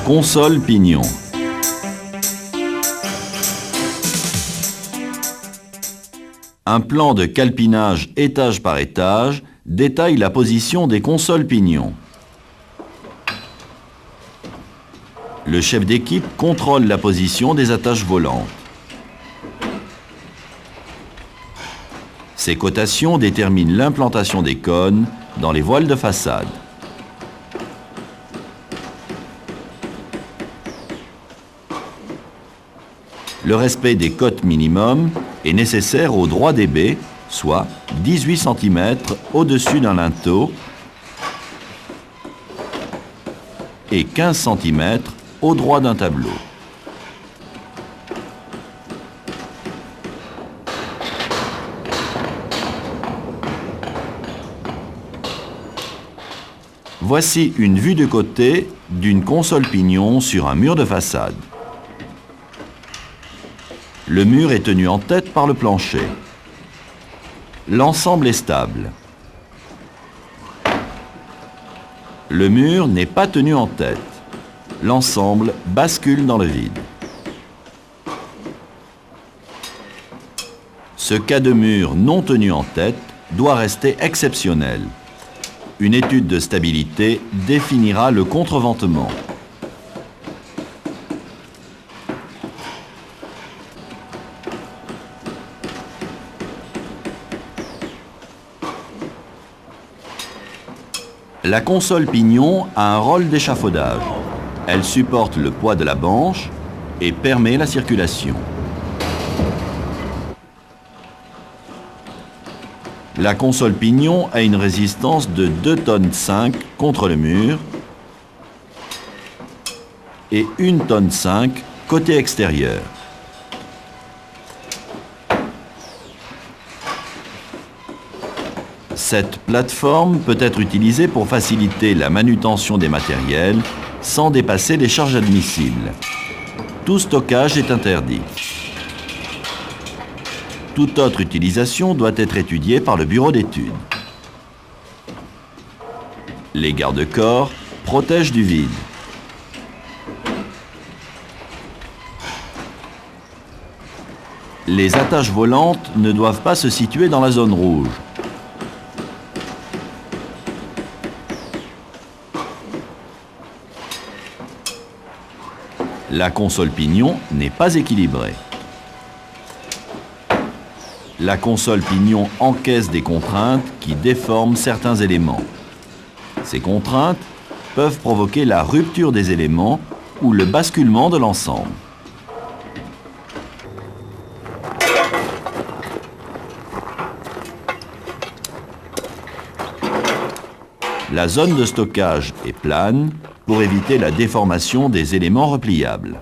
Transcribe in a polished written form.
Console pignon. Un plan de calpinage étage par étage détaille la position des consoles pignons. Le chef d'équipe contrôle la position des attaches volantes. Ces cotations déterminent l'implantation des cônes dans les voiles de façade. Le respect des cotes minimum est nécessaire au droit des baies, soit 18 cm au-dessus d'un linteau et 15 cm au droit d'un tableau. Voici une vue de côté d'une console pignon sur un mur de façade. Le mur est tenu en tête par le plancher. L'ensemble est stable. Le mur n'est pas tenu en tête. L'ensemble bascule dans le vide. Ce cas de mur non tenu en tête doit rester exceptionnel. Une étude de stabilité définira le contreventement. La console pignon a un rôle d'échafaudage. Elle supporte le poids de la banche et permet la circulation. La console pignon a une résistance de 2,5 tonnes contre le mur et 1,5 tonne côté extérieur. Cette plateforme peut être utilisée pour faciliter la manutention des matériels sans dépasser les charges admissibles. Tout stockage est interdit. Toute autre utilisation doit être étudiée par le bureau d'études. Les garde-corps protègent du vide. Les attaches volantes ne doivent pas se situer dans la zone rouge. La console pignon n'est pas équilibrée. La console pignon encaisse des contraintes qui déforment certains éléments. Ces contraintes peuvent provoquer la rupture des éléments ou le basculement de l'ensemble. La zone de stockage est plane pour éviter la déformation des éléments repliables.